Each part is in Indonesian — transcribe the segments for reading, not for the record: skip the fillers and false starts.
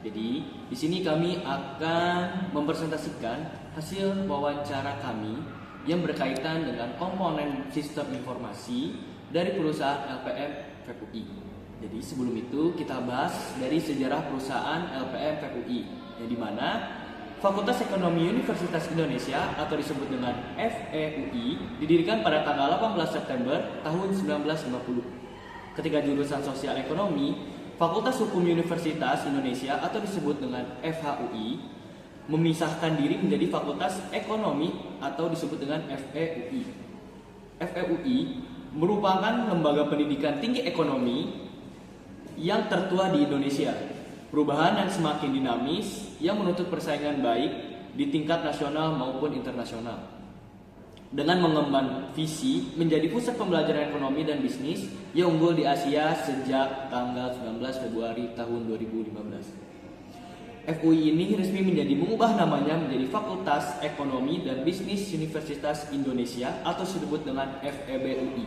Jadi, di sini kami akan mempresentasikan hasil wawancara kami yang berkaitan dengan komponen sistem informasi dari perusahaan LPM FEB-UI. Jadi, sebelum itu kita bahas dari sejarah perusahaan LPM FEB-UI, yang dimana Fakultas Ekonomi Universitas Indonesia atau disebut dengan FEUI didirikan pada tanggal 18 September tahun 1950. Ketika jurusan Sosial Ekonomi, Fakultas Hukum Universitas Indonesia atau disebut dengan FHUI memisahkan diri menjadi Fakultas Ekonomi atau disebut dengan FEUI. FEUI merupakan lembaga pendidikan tinggi ekonomi yang tertua di Indonesia. Perubahan yang semakin dinamis yang menuntut persaingan baik di tingkat nasional maupun internasional. Dengan mengemban visi menjadi pusat pembelajaran ekonomi dan bisnis yang unggul di Asia sejak tanggal 19 Februari tahun 2015. FUI ini resmi mengubah namanya menjadi Fakultas Ekonomi dan Bisnis Universitas Indonesia atau disebut dengan FEBUI.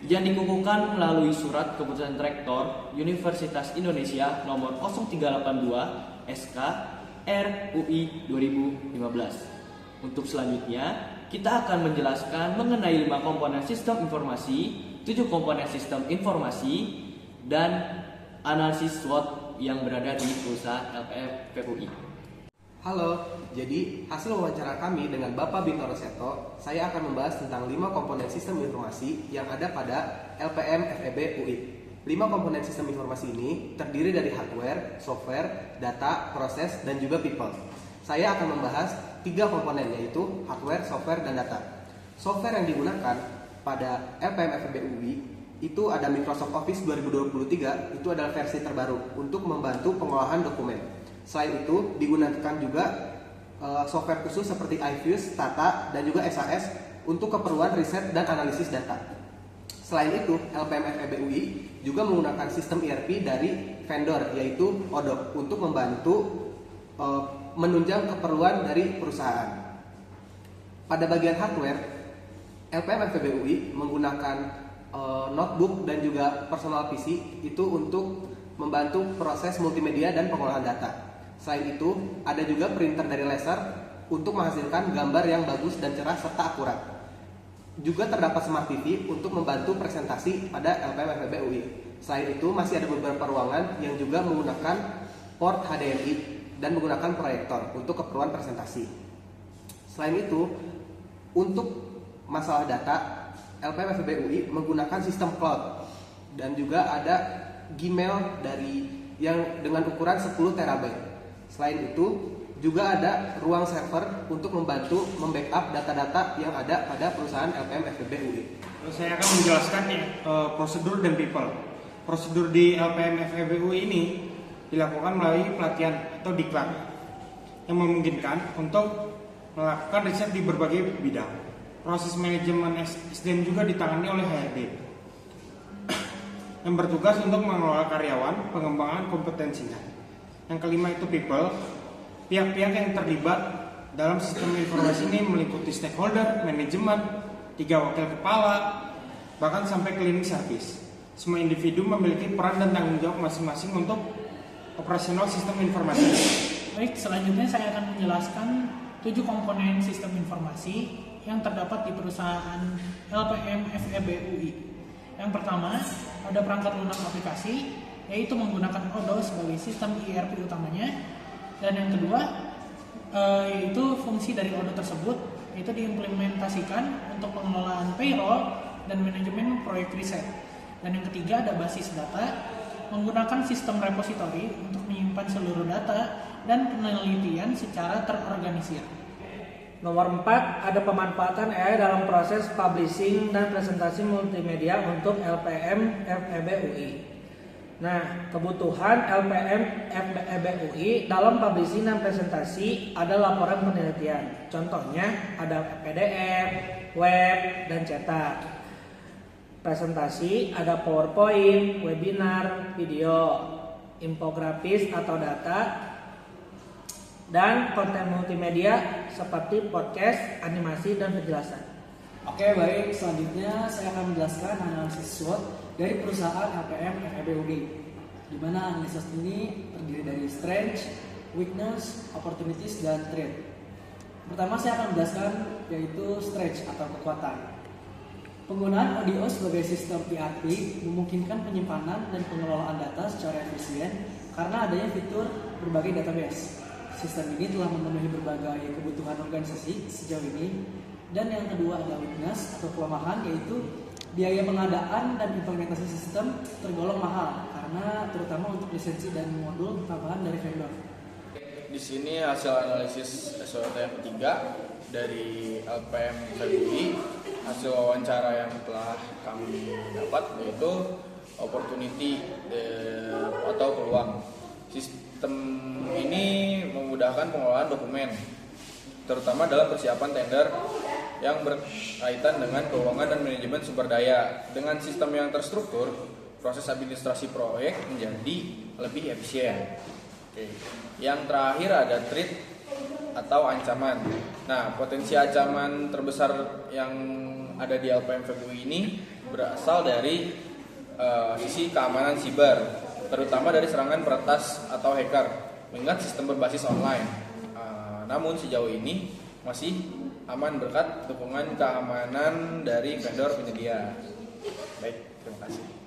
Yang dikukuhkan melalui surat keputusan Rektor Universitas Indonesia nomor 0382 SK RUI 2015. Untuk selanjutnya, kita akan menjelaskan mengenai 5 komponen sistem informasi, 7 komponen sistem informasi, dan analisis SWOT yang berada di perusahaan LPM FEB-UI. Halo, jadi hasil wawancara kami dengan Bapak Bintoro Seto, saya akan membahas tentang 5 komponen sistem informasi yang ada pada LPM FEB UI. 5 komponen sistem informasi ini terdiri dari hardware, software, data, proses, dan juga people. Saya akan membahas 3 komponen, yaitu hardware, software, dan data. Software yang digunakan pada LPM FEB UI itu ada Microsoft Office 2023, itu adalah versi terbaru untuk membantu pengolahan dokumen. Selain itu, digunakan juga software khusus seperti iFuse, Tata, dan juga SAS untuk keperluan riset dan analisis data. Selain itu, LPM FEB-UI juga menggunakan sistem ERP dari vendor, yaitu Odoo, untuk membantu menunjang keperluan dari perusahaan. Pada bagian hardware, LPM FEB-UI menggunakan notebook dan juga personal PC itu untuk membantu proses multimedia dan pengolahan data. Selain itu, ada juga printer dari laser untuk menghasilkan gambar yang bagus dan cerah serta akurat. Juga terdapat Smart TV untuk membantu presentasi pada LPM FEB-UI. Selain itu, masih ada beberapa ruangan yang juga menggunakan port HDMI dan menggunakan proyektor untuk keperluan presentasi. Selain itu, untuk masalah data, LPM FEB-UI menggunakan sistem cloud dan juga ada Gmail yang dengan ukuran 10 TB. Selain itu, juga ada ruang server untuk membantu membackup data-data yang ada pada perusahaan LPM FEB-UI. Saya akan menjelaskan prosedur dan people. Prosedur di LPM FEB-UI ini dilakukan melalui pelatihan atau diklat yang memungkinkan untuk melakukan riset di berbagai bidang. Proses manajemen SDM juga ditangani oleh HRD yang bertugas untuk mengelola karyawan, pengembangan kompetensinya. Yang kelima itu people. Pihak-pihak yang terlibat dalam sistem informasi ini meliputi stakeholder, manajemen, 3 wakil kepala, bahkan sampai cleaning service. Semua individu memiliki peran dan tanggung jawab masing-masing untuk operasional sistem informasi. Baik, selanjutnya saya akan menjelaskan 7 komponen sistem informasi yang terdapat di perusahaan LPM FEB-UI. Yang pertama, ada perangkat lunak aplikasi, yaitu menggunakan Odoo sebagai sistem ERP utamanya. Dan yang kedua, yaitu fungsi dari Odoo tersebut, yaitu diimplementasikan untuk pengelolaan payroll dan manajemen proyek riset. Dan yang ketiga, ada basis data, menggunakan sistem repository untuk menyimpan seluruh data dan penelitian secara terorganisir. Nomor 4, ada pemanfaatan AI dalam proses publishing dan presentasi multimedia untuk LPM FEB-UI. Nah, kebutuhan LPM FEB-UI dalam publishing dan presentasi ada laporan penelitian. Contohnya ada PDF, web, dan cetak. Presentasi ada PowerPoint, webinar, video, infografis atau data, dan konten multimedia seperti podcast, animasi, dan penjelasan. Oke, baik. Selanjutnya saya akan menjelaskan analisis SWOT dari perusahaan LPM FEB-UI. di mana analisis ini terdiri dari strength, weakness, opportunities, dan threat. Pertama saya akan menjelaskan yaitu strength atau kekuatan. Penggunaan ODO sebagai sistem ERP memungkinkan penyimpanan dan pengelolaan data secara efisien karena adanya fitur berbagai database. Sistem ini telah memenuhi berbagai kebutuhan organisasi sejauh ini. Dan yang kedua adalah weakness atau kelemahan, yaitu biaya pengadaan dan implementasi sistem tergolong mahal karena terutama untuk lisensi dan modul tambahan dari vendor. Di sini hasil analisis SWOTM 3 dari LPM FEB, hasil wawancara yang telah kami dapat yaitu opportunity atau peluang. Sistem ini memudahkan pengelolaan dokumen, terutama dalam persiapan tender yang berkaitan dengan keuangan dan manajemen sumber daya. Dengan sistem yang terstruktur, proses administrasi proyek menjadi lebih efisien. Oke. Yang terakhir ada threat atau ancaman. Nah, potensi ancaman terbesar yang ada di LPM FEB ini berasal dari sisi keamanan siber, terutama dari serangan peretas atau hacker, mengingat sistem berbasis online. Namun sejauh ini masih aman berkat dukungan keamanan dari vendor penyedia. Baik, terima kasih.